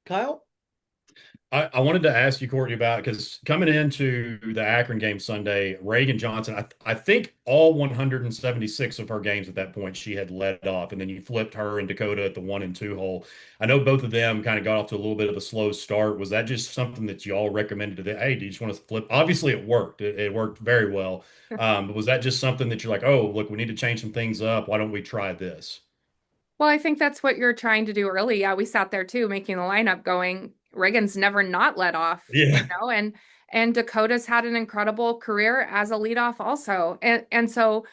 Kyle? I wanted to ask you, Courtney, about because coming into the Akron game Sunday, Reagan Johnson, I think all 176 of her games at that point she had led off, and then you flipped her and Dakota at the 1 and 2 hole. I know both of them kind of got off to a little bit of a slow start. Was that just something that you all recommended to them? Hey, do you just want to flip? Obviously, it worked. It worked very well. But was that just something that you're like, oh, look, we need to change some things up. Why don't we try this? Well, I think that's what you're trying to do early. Yeah, we sat there too, making the lineup going. Reagan's never not let off, Yeah. and Dakota's had an incredible career as a leadoff also. And so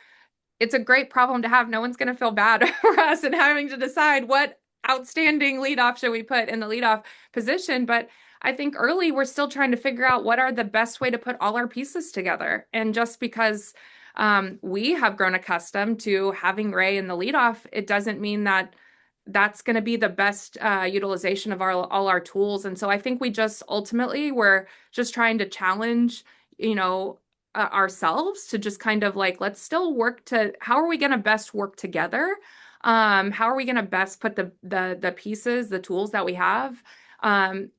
it's a great problem to have. No one's going to feel bad for us and having to decide what outstanding leadoff should we put in the leadoff position. But I think early we're still trying to figure out what are the best way to put all our pieces together. And just because we have grown accustomed to having Ray in the leadoff, it doesn't mean that that's going to be the best utilization of all our tools. And so I think we just ultimately we're just trying to challenge, you know, ourselves to just kind of like let's still work to how are we going to best work together? How are we going to best put the pieces, the tools that we have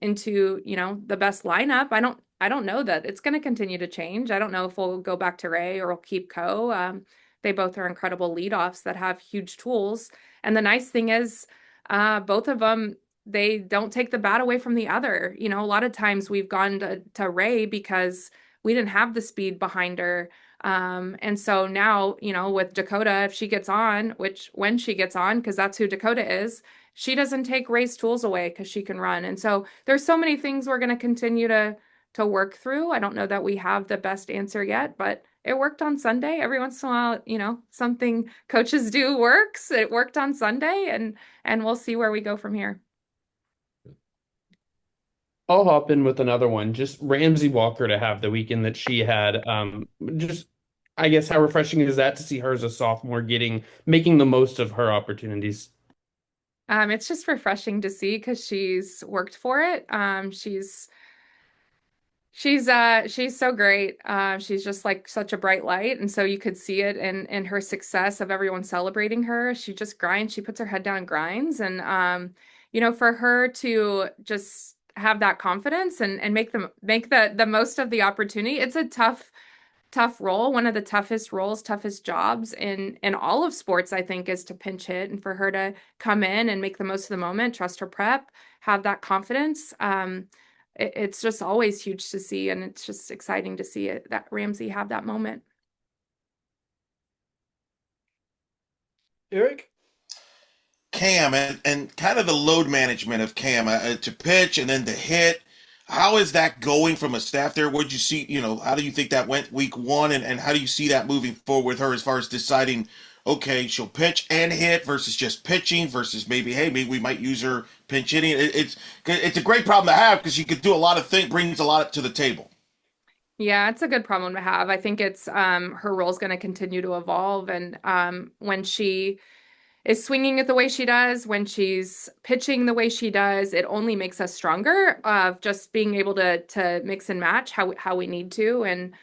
into, the best lineup? I don't know that it's going to continue to change. I don't know if we'll go back to Ray or we'll keep Co. They both are incredible leadoffs that have huge tools. And the nice thing is, both of them, they don't take the bat away from the other. A lot of times we've gone to Ray because we didn't have the speed behind her. And so now, with Dakota, if she gets on, which when she gets on, because that's who Dakota is, she doesn't take Ray's tools away because she can run. And so there's so many things we're going to continue to work through. I don't know that we have the best answer yet, but it worked on Sunday. Every once in a while, something coaches do works. It worked on Sunday, and we'll see where we go from here. I'll hop in with another one. Just Ramsey Walker to have the weekend that she had. Just I guess how refreshing is that to see her as a sophomore making the most of her opportunities. It's just refreshing to see because she's worked for it. She's so great. She's just like such a bright light. And so you could see it in her success of everyone celebrating her. She just grinds, she puts her head down and grinds. And for her to just have that confidence and make the most of the opportunity, it's a tough role. One of the toughest roles, toughest jobs in all of sports, I think, is to pinch hit. And for her to come in and make the most of the moment, trust her prep, have that confidence. It's just always huge to see, and it's just exciting to see it that Ramsey have that moment. Eric? Cam and kind of the load management of Cam to pitch and then to hit. How is that going from a staff there? What did you see? How do you think that went week one? And how do you see that moving forward with her as far as deciding, okay, she'll pitch and hit versus just pitching versus maybe, hey, maybe we might use her pinch hitting. It's a great problem to have because she could do a lot of things, brings a lot to the table. Yeah, it's a good problem to have. I think it's her role is going to continue to evolve, and when she is swinging it the way she does, when she's pitching the way she does, it only makes us stronger of just being able to mix and match how we need to. And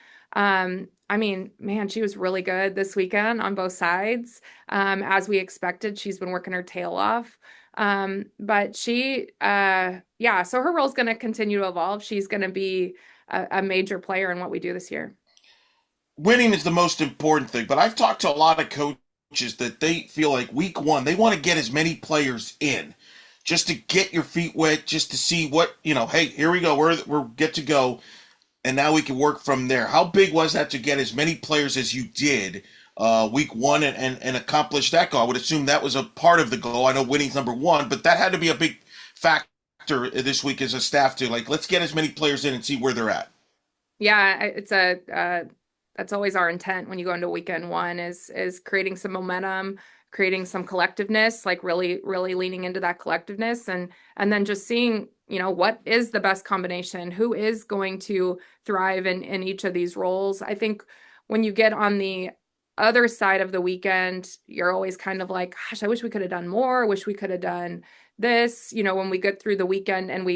I mean, man, she was really good this weekend on both sides. As we expected, she's been working her tail off. But yeah, so her role is going to continue to evolve. She's going to be a major player in what we do this year. Winning is the most important thing, but I've talked to a lot of coaches that they feel like week one, they want to get as many players in just to get your feet wet, just to see what, hey, here we go, we're get to go, and now we can work from there. How big was that to get as many players as you did week one and accomplish that goal? I would assume that was a part of the goal. I know winning's number one, but that had to be a big factor this week as a staff to like, let's get as many players in and see where they're at. Yeah, that's always our intent when you go into weekend one is creating some momentum, creating some collectiveness, like really leaning into that collectiveness and then just seeing, what is the best combination, who is going to thrive in each of these roles. I think when you get on the other side of the weekend, you're always kind of like, gosh, I wish we could have done more, I wish we could have done this, when we get through the weekend and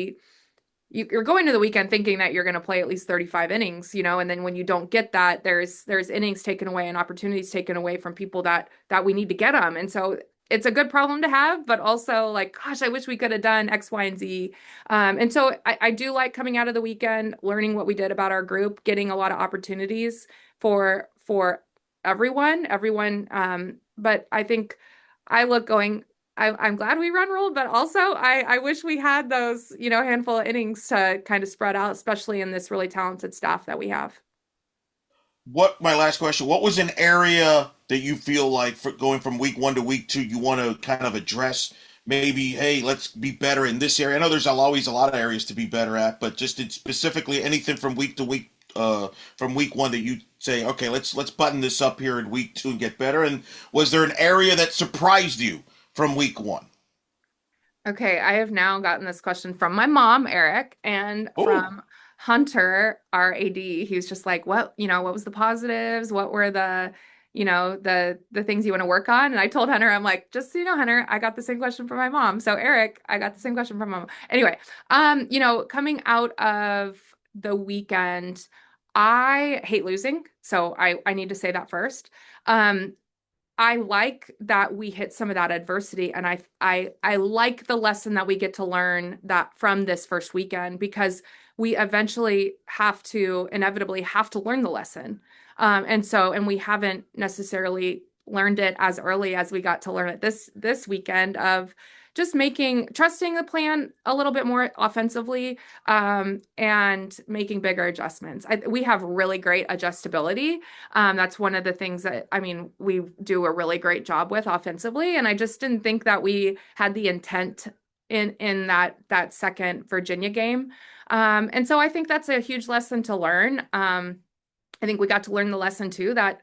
you're going to the weekend thinking that you're going to play at least 35 innings, and then when you don't get that, there's innings taken away and opportunities taken away from people that we need to get them. And so it's a good problem to have, but also like, gosh, I wish we could have done X, Y, and Z. And so I do like coming out of the weekend, learning what we did about our group, getting a lot of opportunities for everyone. But I think I look going, I'm glad we run ruled, but also I wish we had those, handful of innings to kind of spread out, especially in this really talented staff that we have. My last question, what was an area that you feel like for going from week one to week two, you want to kind of address? Maybe, hey, let's be better in this area. I know there's always a lot of areas to be better at, but just specifically anything from week to week, from week one that you say, okay, let's button this up here in week two and get better. And was there an area that surprised you from week one? Okay, I have now gotten this question from my mom, Eric, and Oh, from Hunter, our AD. He was just like, what was the positives? What were the things you want to work on? And I told Hunter, I'm like, just so you know, Hunter, I got the same question from my mom. So Eric, I got the same question from my mom. Anyway, coming out of the weekend, I hate losing. So I need to say that first. Um, I like that we hit some of that adversity, and I like the lesson that we get to learn that from this first weekend, because we eventually inevitably have to learn the lesson. And we haven't necessarily learned it as early as we got to learn it this weekend, of just trusting the plan a little bit more offensively, and making bigger adjustments. We have really great adjustability. That's one of the things that, I mean, we do a really great job with offensively. And I just didn't think that we had the intent in that second Virginia game. And so I think that's a huge lesson to learn. I think we got to learn the lesson too, that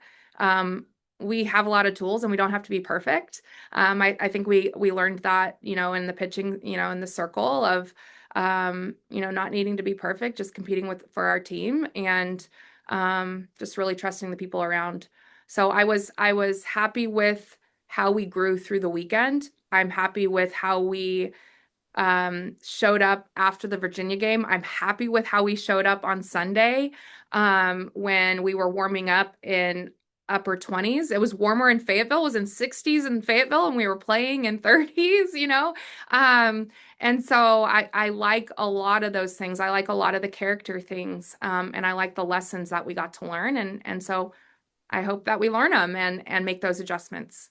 we have a lot of tools and we don't have to be perfect. I think we learned that, in the pitching, in the circle of, not needing to be perfect, just competing for our team, and just really trusting the people around. So I was happy with how we grew through the weekend. I'm happy with how we showed up after the Virginia game. I'm happy with how we showed up on Sunday, when we were warming up in upper 20s. It was warmer in Fayetteville, it was in 60s in Fayetteville, and we were playing in 30s. And so I like a lot of those things. I like a lot of the character things, and I like the lessons that we got to learn. And so I hope that we learn them and make those adjustments.